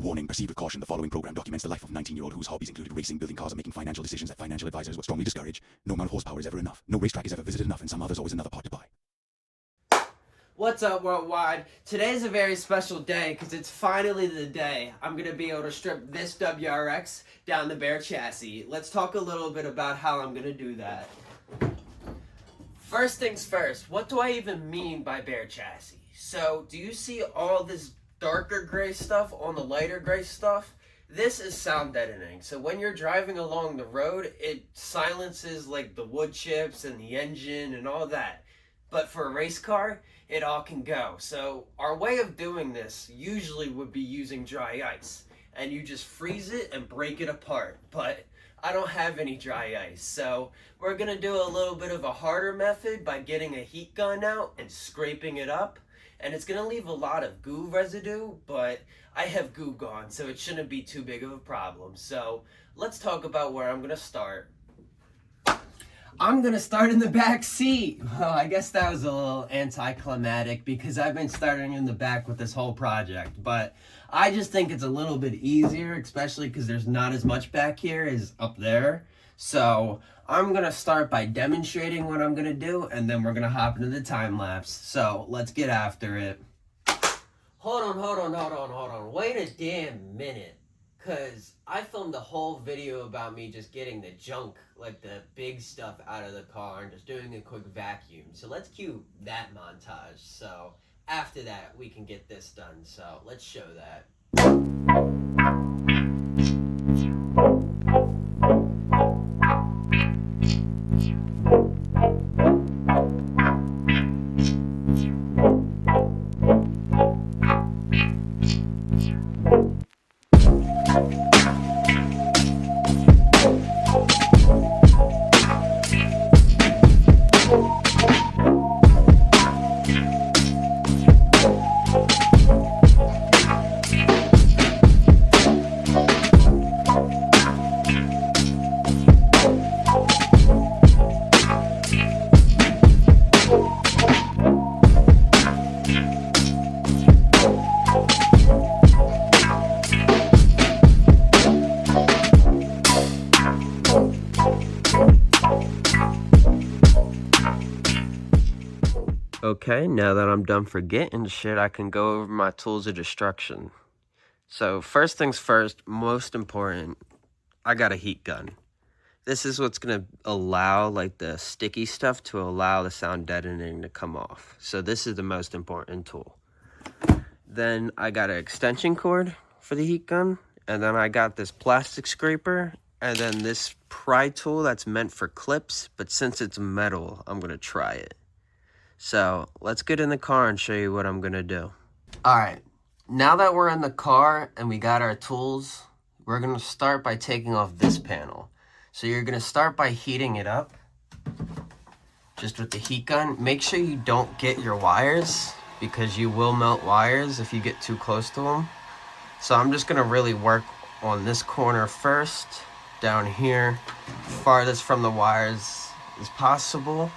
Warning, proceed with caution. The following program documents the life of a 19-year-old whose hobbies included racing, building cars, and making financial decisions that financial advisors would strongly discourage. No amount of horsepower is ever enough. No racetrack is ever visited enough, and somehow there's always another part to buy. What's up, worldwide? Today's a very special day because it's finally the day I'm going to be able to strip this WRX down the bare chassis. Let's talk a little bit about how I'm going to do that. First things first, what do I even mean by bare chassis? So, do you see all this darker gray stuff on the lighter gray stuff? This is sound deadening. So when you're driving along the road, it silences like the wood chips and the engine and all that. But for a race car, it all can go. So our way of doing this usually would be using dry ice. And you just freeze it and break it apart. But I don't have any dry ice. So we're going to do a little bit of a harder method by getting a heat gun out and scraping it up. And it's going to leave a lot of goo residue, but I have goo gone, so it shouldn't be too big of a problem. So let's talk about where I'm going to start. I'm going to start in the back seat. Well, I guess that was a little anticlimactic because I've been starting in the back with this whole project. But I just think it's a little bit easier, especially because there's not as much back here as up there. So I'm going to start by demonstrating what I'm going to do, and then we're going to hop into the time lapse. So let's get after it. Hold on. Wait a damn minute. Because I filmed the whole video about me just getting the junk, like the big stuff out of the car and just doing a quick vacuum. So let's cue that montage. So after that, we can get this done. So let's show that. Okay, now that I'm done forgetting shit, I can go over my tools of destruction. So first things first, most important, I got a heat gun. This is what's going to allow like the sticky stuff to allow the sound deadening to come off. So this is the most important tool. Then I got an extension cord for the heat gun. And then I got this plastic scraper. And then this pry tool that's meant for clips. But since it's metal, I'm going to try it. So let's get in the car and show you what I'm going to do. All right, now that we're in the car and we got our tools, we're going to start by taking off this panel. So you're going to start by heating it up just with the heat gun. Make sure you don't get your wires because you will melt wires if you get too close to them. So I'm just going to really work on this corner first, down here, farthest from the wires as possible.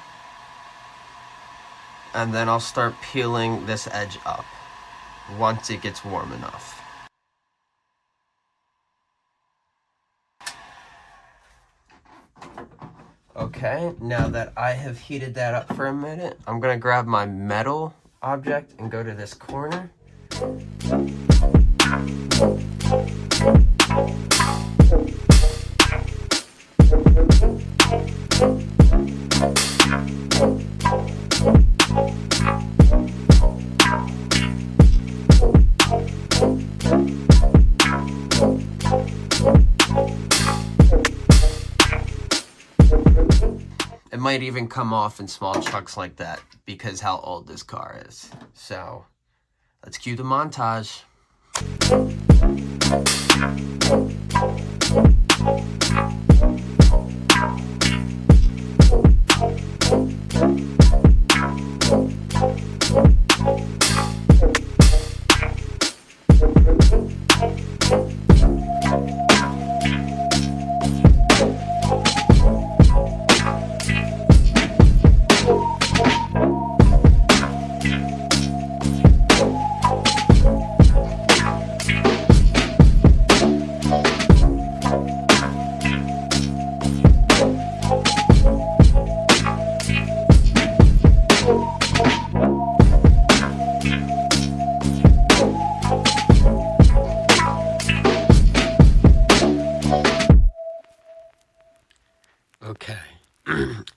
And then I'll start peeling this edge up once it gets warm enough. Okay, now that I have heated that up for a minute, I'm gonna grab my metal object and go to this corner. It might even come off in small chunks like that because how old this car is. So let's cue the montage.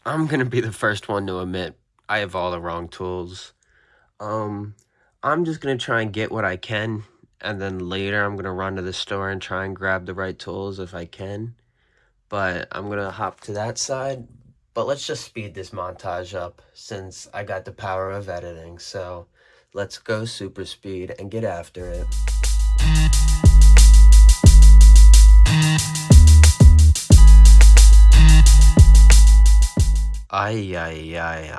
I'm gonna be the first one to admit I have all the wrong tools. I'm just gonna try and get what I can, and then later I'm gonna run to the store and try and grab the right tools if I can. But I'm gonna hop to that side. But let's just speed this montage up since I got the power of editing. So let's go super speed and get after it.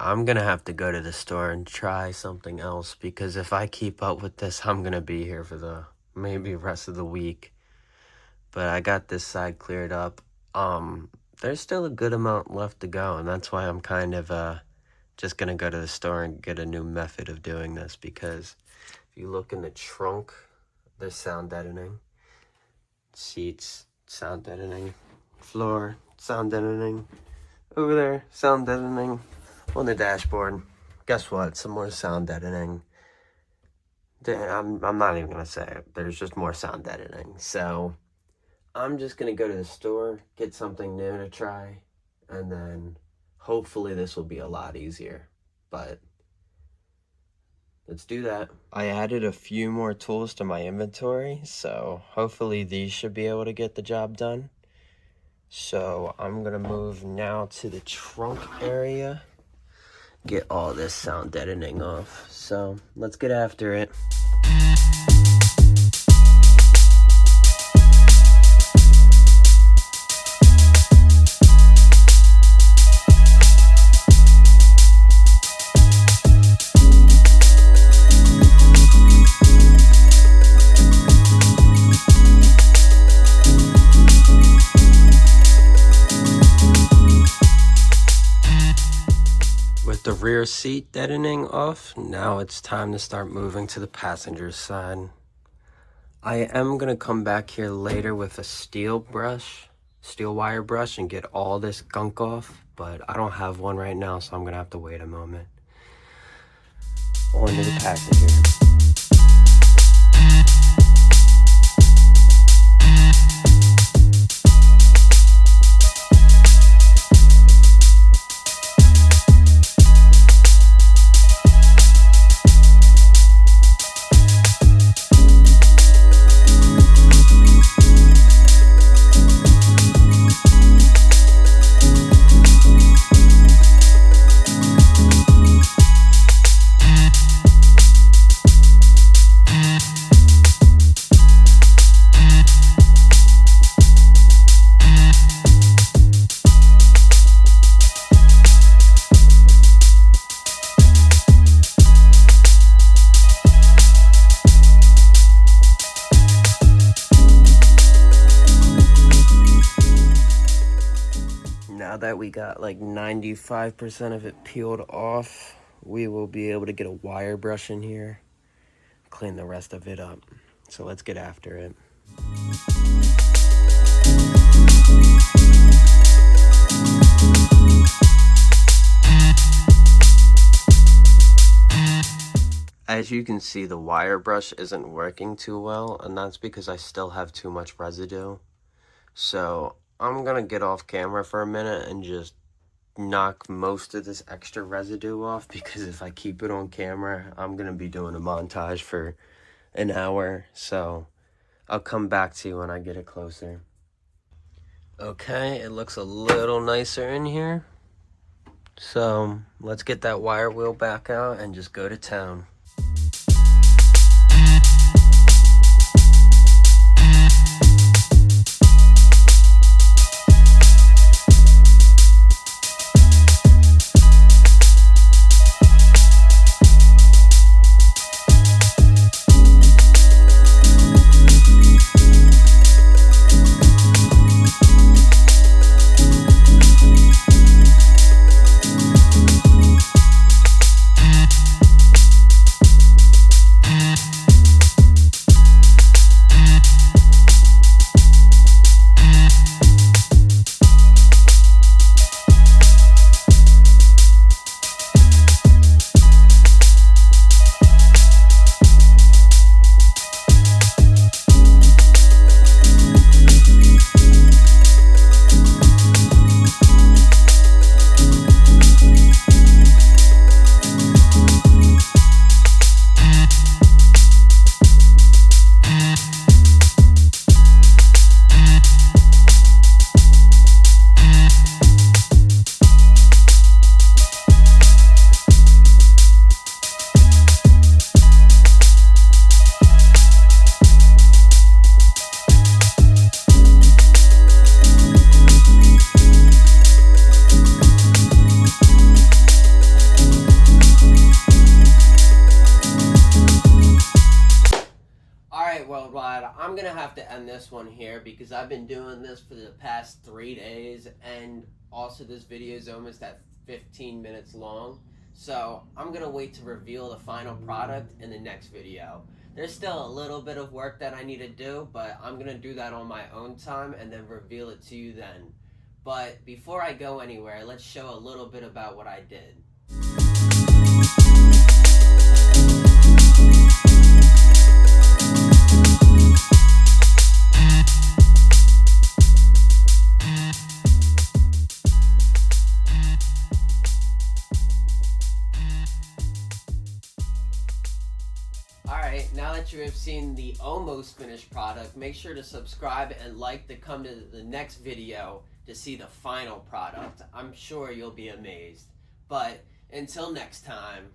I'm gonna have to go to the store and try something else, because if I keep up with this, I'm gonna be here for the maybe rest of the week. But I got this side cleared up. There's still a good amount left to go, and that's why I'm kind of just gonna go to the store and get a new method of doing this, because if you look in the trunk, there's sound deadening. Seats, sound deadening. Floor, sound deadening. Over there, sound deadening. On the dashboard, guess what? Some more sound deadening. I'm not even gonna say it. There's just more sound deadening. So I'm just gonna go to the store, get something new to try, and then hopefully this will be a lot easier. But let's do that. I added a few more tools to my inventory, so hopefully these should be able to get the job done. So I'm gonna move now to the trunk area, get all this sound deadening off. So let's get after it. The rear seat deadening off, now it's time to start moving to the passenger side. I am gonna come back here later with a steel wire brush, and get all this gunk off, but I don't have one right now, so I'm gonna have to wait a moment. On to the passenger. Now that we got like 95% of it peeled off, we will be able to get a wire brush in here, clean the rest of it up. So let's get after it. As you can see, the wire brush isn't working too well, and that's because I still have too much residue. So I'm gonna get off camera for a minute and just knock most of this extra residue off, because if I keep it on camera, I'm gonna be doing a montage for an hour. So I'll come back to you when I get it closer. Okay, it looks a little nicer in here. So let's get that wire wheel back out and just go to town. have to end this one here because I've been doing this for the past 3 days, and also this video is almost at 15 minutes long. So I'm gonna wait to reveal the final product in the next video. There's still a little bit of work that I need to do, but I'm gonna do that on my own time and then reveal it to you then. But before I go anywhere, let's show a little bit about what I did. Alright, now that you have seen the almost finished product, make sure to subscribe and like to come to the next video to see the final product. I'm sure you'll be amazed. But until next time.